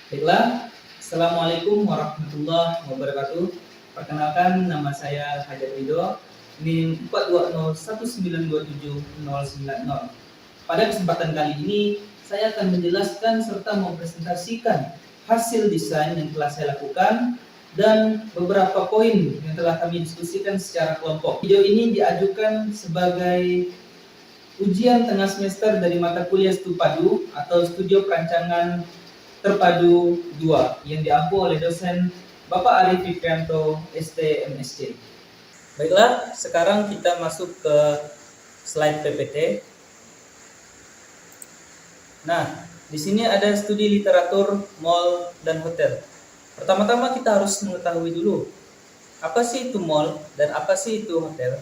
Baiklah, Assalamualaikum warahmatullahi wabarakatuh. Perkenalkan, nama saya Hajar Ridho, NIM 42019270090. Pada kesempatan kali ini, saya akan menjelaskan serta mempresentasikan hasil desain yang telah saya lakukan dan beberapa poin yang telah kami diskusikan secara kelompok. Video ini diajukan sebagai ujian tengah semester dari mata kuliah Stupadu atau Studio Perancangan Terpadu 2 yang diampu oleh dosen Bapak Arif Fikrianto, ST, MSc. Baiklah, sekarang kita masuk ke slide PPT. Nah, di sini ada studi literatur mall dan hotel. Pertama-tama kita harus mengetahui dulu, apa sih itu mall dan apa sih itu hotel.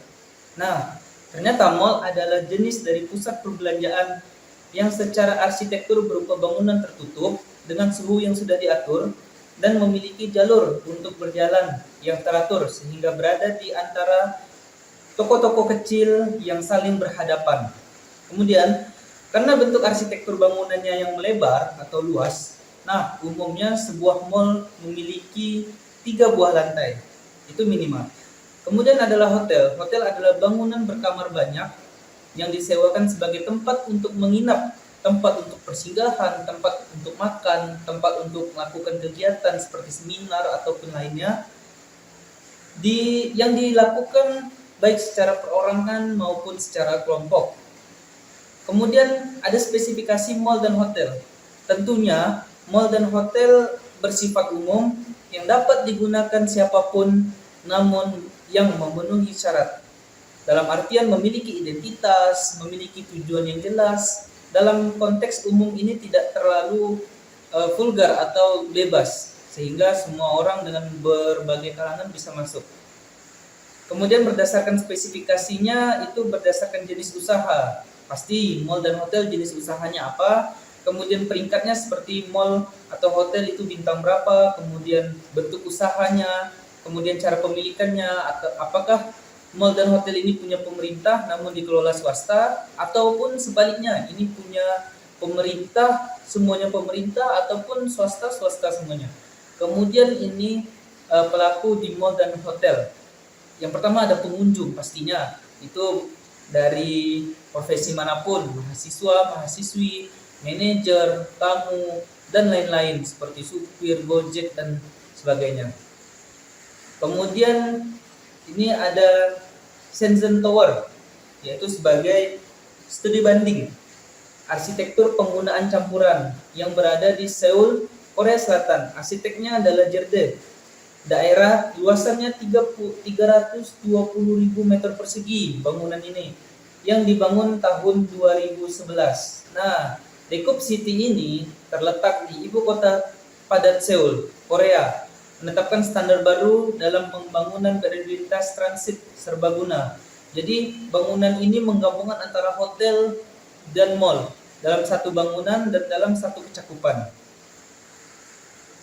Nah, ternyata mall adalah jenis dari pusat perbelanjaan yang secara arsitektur berupa bangunan tertutup dengan suhu yang sudah diatur dan memiliki jalur untuk berjalan yang teratur sehingga berada di antara toko-toko kecil yang saling berhadapan. Kemudian, karena bentuk arsitektur bangunannya yang melebar atau luas, nah umumnya sebuah mall memiliki 3 buah lantai, itu minimal. Kemudian adalah hotel. Hotel adalah bangunan berkamar banyak yang disewakan sebagai tempat untuk menginap, tempat untuk persinggahan, tempat untuk makan, tempat untuk melakukan kegiatan seperti seminar ataupun lainnya, yang dilakukan baik secara perorangan maupun secara kelompok. Kemudian ada spesifikasi mall dan hotel. Tentunya mall dan hotel bersifat umum yang dapat digunakan siapapun namun yang memenuhi syarat. Dalam artian memiliki identitas, memiliki tujuan yang jelas. Dalam konteks umum ini tidak terlalu vulgar atau bebas, sehingga semua orang dengan berbagai kalangan bisa masuk. Kemudian berdasarkan spesifikasinya itu berdasarkan jenis usaha. Pasti mall dan hotel jenis usahanya apa, kemudian peringkatnya seperti mall atau hotel itu bintang berapa, kemudian bentuk usahanya, kemudian cara pemilikannya, atau apakah mall dan hotel ini punya pemerintah namun dikelola swasta, ataupun sebaliknya ini punya pemerintah, semuanya pemerintah, ataupun swasta semuanya. Kemudian ini pelaku di mall dan hotel. Yang pertama ada pengunjung, pastinya itu dari profesi manapun, mahasiswa, mahasiswi, manajer, tamu, dan lain-lain seperti supir, gojek, dan sebagainya. Kemudian ini ada Shenzhen Tower, yaitu sebagai studi banding arsitektur penggunaan campuran yang berada di Seoul, Korea Selatan. Arsiteknya adalah Jerde. Daerah luasannya 320.000 meter persegi bangunan ini yang dibangun tahun 2011. Nah, Daegup City ini terletak di ibu kota padat Seoul, Korea, menetapkan standar baru dalam pembangunan prioritas transit serbaguna. Jadi bangunan ini menggabungkan antara hotel dan mall dalam satu bangunan dan dalam satu kecakupan.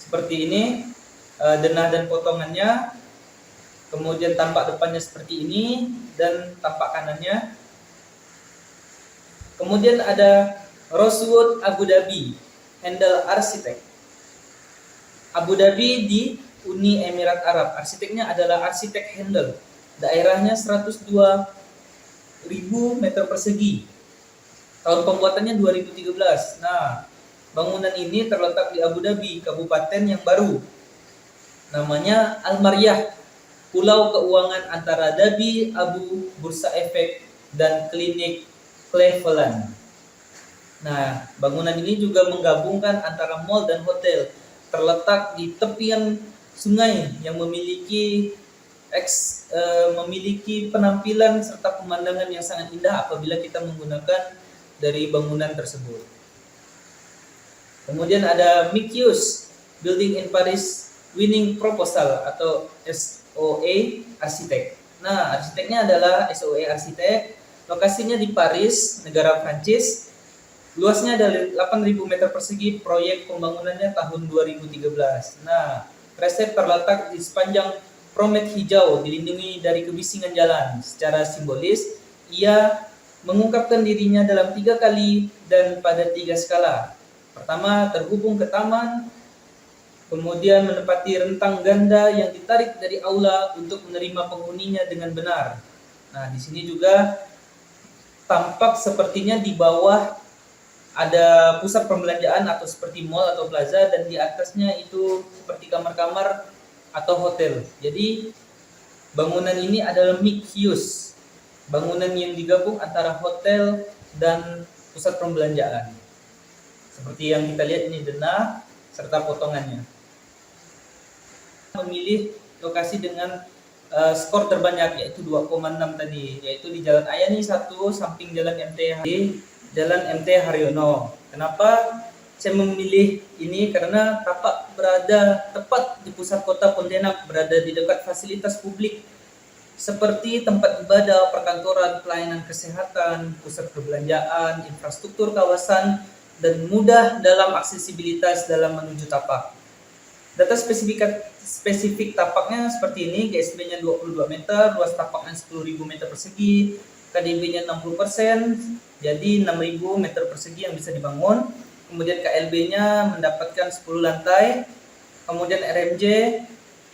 Seperti ini denah dan potongannya, kemudian tampak depannya seperti ini dan tampak kanannya. Kemudian ada Rosewood Abu Dhabi, Handel Arsitek. Abu Dhabi di Uni Emirat Arab. Arsiteknya adalah arsitek Handel. Daerahnya 102.000 meter persegi. Tahun pembuatannya 2013. Nah, bangunan ini terletak di Abu Dhabi, kabupaten yang baru. Namanya Al-Maryah, pulau keuangan antara Dhabi, Abu, Bursa Efek, dan Klinik Cleveland. Nah, bangunan ini juga menggabungkan antara mall dan hotel. Terletak di tepian sungai yang memiliki penampilan serta pemandangan yang sangat indah apabila kita menggunakan dari bangunan tersebut. Kemudian ada Mikyus Building in Paris Winning Proposal atau SOE Arsitek. Nah, arsiteknya adalah SOE Arsitek. Lokasinya di Paris, negara Prancis. Luasnya ada 8.000 meter persegi, proyek pembangunannya tahun 2013. Nah, Kresset terletak di sepanjang Promet hijau, dilindungi dari kebisingan jalan. Secara simbolis, ia mengungkapkan dirinya dalam 3 kali dan pada 3 skala. Pertama, terhubung ke taman, kemudian menepati rentang ganda yang ditarik dari aula untuk menerima penghuninya dengan benar. Nah, di sini juga tampak sepertinya di bawah ada pusat perbelanjaan atau seperti mall atau plaza, dan di atasnya itu seperti kamar-kamar atau hotel. Jadi bangunan ini adalah mixed use, bangunan yang digabung antara hotel dan pusat perbelanjaan. Seperti yang kita lihat ini denah serta potongannya. Memilih lokasi dengan skor terbanyak yaitu 2,6 tadi, yaitu di Jalan Ayani 1 samping Jalan MT Haryono. Kenapa saya memilih ini? Karena tapak berada tepat di pusat kota Pontianak, berada di dekat fasilitas publik seperti tempat ibadah, perkantoran, pelayanan kesehatan, pusat perbelanjaan, infrastruktur kawasan, dan mudah dalam aksesibilitas dalam menuju tapak. Data spesifik tapaknya seperti ini, GSB-nya 22 meter, luas tapaknya 10.000 meter persegi, KDB-nya 60%, jadi 6.000 meter persegi yang bisa dibangun. Kemudian KLB-nya mendapatkan 10 lantai, kemudian RMJ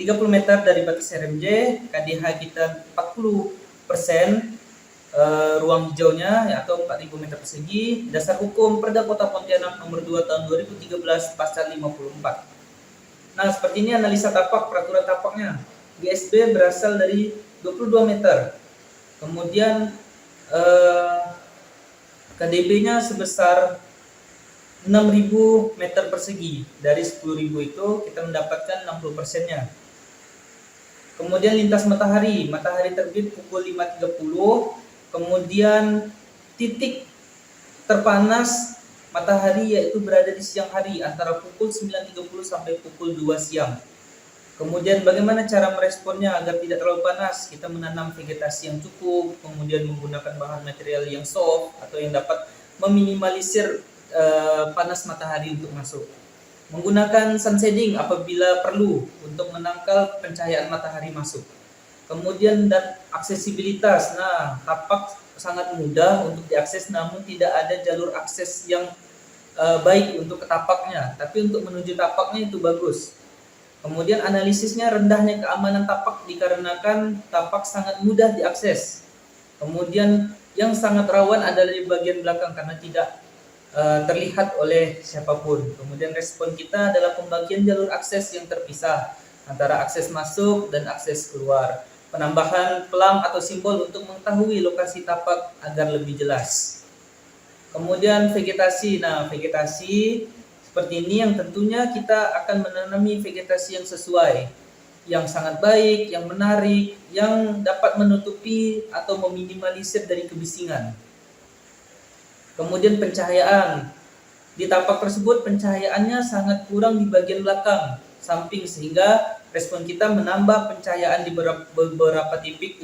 30 meter dari batas RMJ, KDH kita 40%, ruang hijaunya atau 4.000 meter persegi. Dasar hukum Perda Kota Pontianak nomor 2 tahun 2013 pasal 54. Nah, seperti ini analisa tapak, peraturan tapaknya. GSB berasal dari 22 meter. Kemudian KDB-nya sebesar 6.000 meter persegi. Dari 10.000 itu kita mendapatkan 60%-nya. Kemudian lintas matahari. Matahari terbit pukul 5.30. Kemudian titik terpanas matahari yaitu berada di siang hari antara pukul 9.30 sampai pukul 2 siang. Kemudian bagaimana cara meresponnya agar tidak terlalu panas? Kita menanam vegetasi yang cukup, kemudian menggunakan bahan material yang soft atau yang dapat meminimalisir panas matahari untuk masuk. Menggunakan sun shading apabila perlu untuk menangkal pencahayaan matahari masuk. Kemudian dan aksesibilitas. Nah, tapak sangat mudah untuk diakses, namun tidak ada jalur akses yang baik untuk ke tapaknya, tapi untuk menuju tapaknya itu bagus. Kemudian analisisnya, rendahnya keamanan tapak dikarenakan tapak sangat mudah diakses. Kemudian yang sangat rawan adalah di bagian belakang karena tidak terlihat oleh siapapun. Kemudian respon kita adalah pembagian jalur akses yang terpisah antara akses masuk dan akses keluar. Penambahan pelang atau simbol untuk mengetahui lokasi tapak agar lebih jelas. Kemudian vegetasi. Nah, vegetasi seperti ini yang tentunya kita akan menanami vegetasi yang sesuai, yang sangat baik, yang menarik, yang dapat menutupi atau meminimalisir dari kebisingan. Kemudian pencahayaan. Di tapak tersebut pencahayaannya sangat kurang di bagian belakang, samping, sehingga respon kita menambah pencahayaan di beberapa titik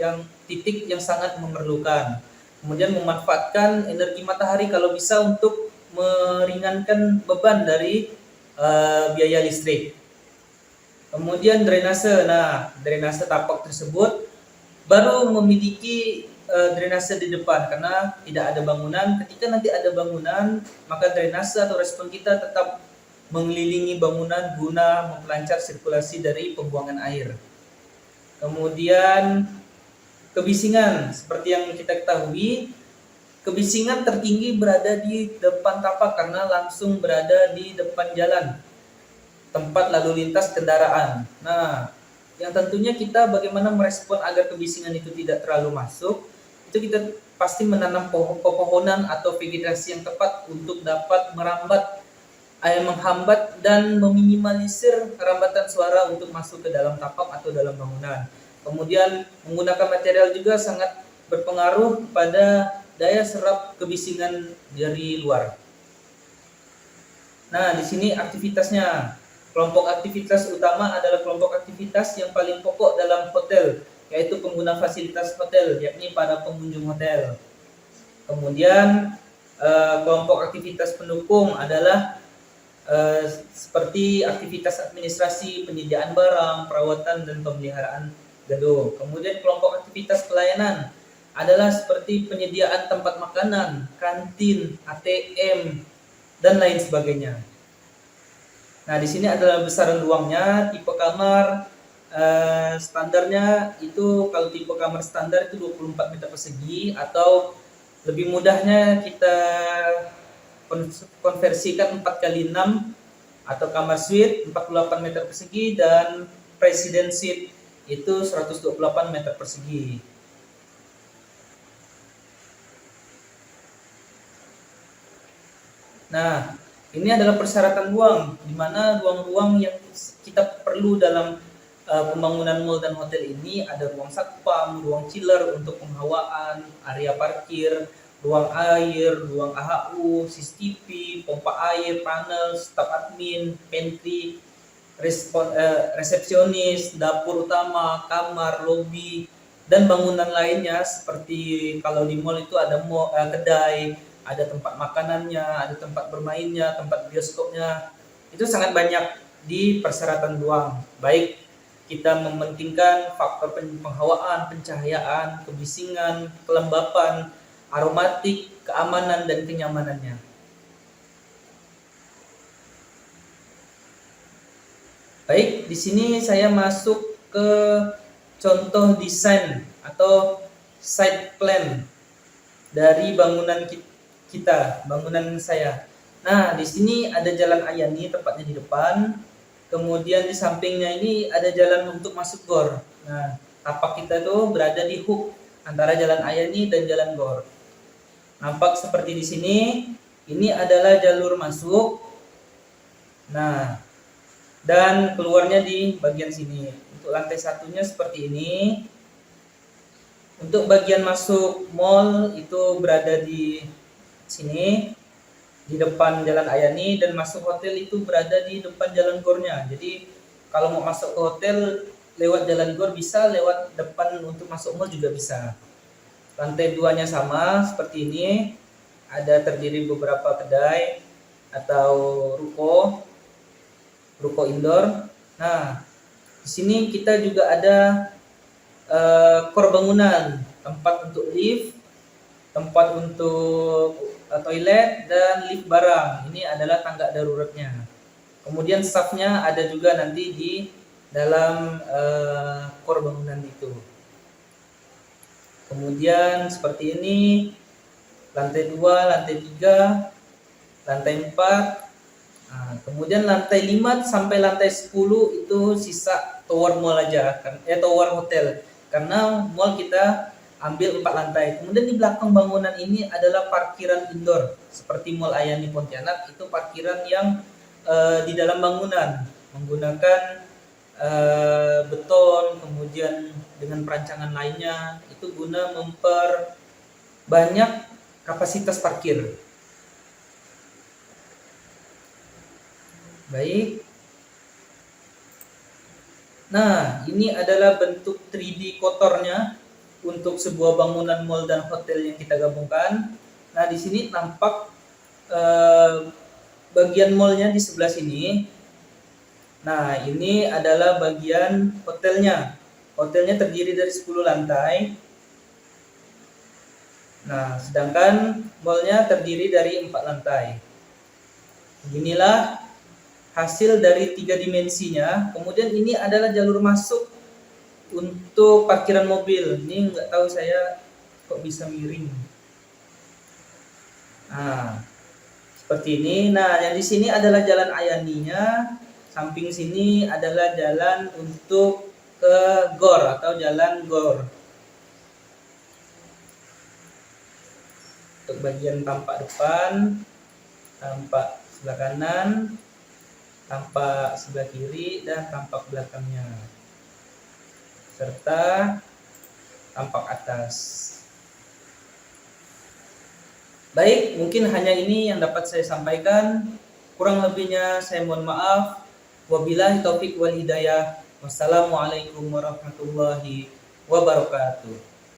yang sangat memerlukan. Kemudian memanfaatkan energi matahari kalau bisa untuk meringankan beban dari biaya listrik. Kemudian drainase. Nah, drainase tapak tersebut baru memiliki drainase di depan karena tidak ada bangunan. Ketika nanti ada bangunan, maka drainase atau respon kita tetap mengelilingi bangunan guna memperlancar sirkulasi dari pembuangan air. Kemudian kebisingan, seperti yang kita ketahui, kebisingan tertinggi berada di depan tapak karena langsung berada di depan jalan, tempat lalu lintas kendaraan. Nah, yang tentunya kita bagaimana merespon agar kebisingan itu tidak terlalu masuk, itu kita pasti menanam pepohonan atau vegetasi yang tepat untuk dapat menghambat dan meminimalisir rambatan suara untuk masuk ke dalam tapak atau dalam bangunan. Kemudian menggunakan material juga sangat berpengaruh pada daya serap kebisingan dari luar. Nah, di sini aktivitasnya. Kelompok aktivitas utama adalah kelompok aktivitas yang paling pokok dalam hotel, yaitu pengguna fasilitas hotel, yakni para pengunjung hotel. Kemudian kelompok aktivitas pendukung adalah seperti aktivitas administrasi, penyediaan barang, perawatan, dan pemeliharaan gedung. Kemudian kelompok aktivitas pelayanan adalah seperti penyediaan tempat makanan, kantin, ATM, dan lain sebagainya. Nah, di sini adalah besaran ruangnya, tipe kamar standarnya itu, kalau tipe kamar standar itu 24 meter persegi, atau lebih mudahnya kita konversikan 4 kali 6, atau kamar suite 48 meter persegi, dan presiden suite itu 128 meter persegi. Nah, ini adalah persyaratan ruang, di mana ruang-ruang yang kita perlu dalam pembangunan mall dan hotel ini ada ruang satpam, ruang chiller untuk penghawaan, area parkir, ruang air, ruang AHU, CCTV, pompa air, panel, staf admin, pantry, resepsionis, dapur utama, kamar, lobi, dan bangunan lainnya seperti kalau di mall itu ada kedai, ada tempat makanannya, ada tempat bermainnya, tempat bioskopnya. Itu sangat banyak di persyaratan ruang. Baik kita mementingkan faktor penghawaan, pencahayaan, kebisingan, kelembapan, aromatik, keamanan, dan kenyamanannya. Baik, di sini saya masuk ke contoh desain atau site plan dari bangunan kita, bangunan saya. Nah, di sini ada Jalan Ayani, tepatnya di depan. Kemudian di sampingnya ini ada jalan untuk masuk gor. Nah, tapak kita tuh berada di hook antara Jalan Ayani dan Jalan Gor. Nampak seperti di sini. Ini adalah jalur masuk. Nah, dan keluarnya di bagian sini. Untuk lantai satunya seperti ini. Untuk bagian masuk mall itu berada di sini, di depan Jalan Ayani, dan masuk hotel itu berada di depan Jalan Gornya. Jadi kalau mau masuk ke hotel lewat Jalan Gor bisa, lewat depan untuk masuk mall juga bisa. Lantai 2-nya sama seperti ini, ada terdiri beberapa kedai atau ruko indoor. Nah, di sini kita juga ada core bangunan, tempat untuk lift, tempat untuk toilet, dan lift barang. Ini adalah tangga daruratnya. Kemudian staffnya ada juga nanti di dalam core bangunan itu. Kemudian seperti ini, lantai 2, lantai 3, lantai 4. Nah, kemudian lantai 5 sampai lantai 10 itu sisa tower mall aja, tower hotel. Karena mall kita ambil 4 lantai. Kemudian di belakang bangunan ini adalah parkiran indoor, seperti Mall Ayani Pontianak, itu parkiran yang di dalam bangunan menggunakan beton, kemudian dengan perancangan lainnya, itu guna memperbanyak kapasitas parkir. Baik. Nah, ini adalah bentuk 3D kotornya untuk sebuah bangunan mall dan hotel yang kita gabungkan. Nah, di sini nampak bagian mallnya di sebelah sini. Nah, ini adalah bagian hotelnya. Hotelnya terdiri dari 10 lantai. Nah, sedangkan mallnya terdiri dari 4 lantai. Inilah hasil dari 3 dimensinya. Kemudian ini adalah jalur masuk untuk parkiran mobil. Ini nggak tahu saya kok bisa miring. Nah, seperti ini. Nah, yang di sini adalah Jalan Ayaninya. Samping sini adalah jalan untuk ke gor atau Jalan Gor. Untuk bagian tampak depan, tampak sebelah kanan, tampak sebelah kiri, dan tampak belakangnya, serta tampak atas. Baik, mungkin hanya ini yang dapat saya sampaikan. Kurang lebihnya saya mohon maaf. Wabillahi taufik wal hidayah. Wassalamualaikum warahmatullahi wabarakatuh.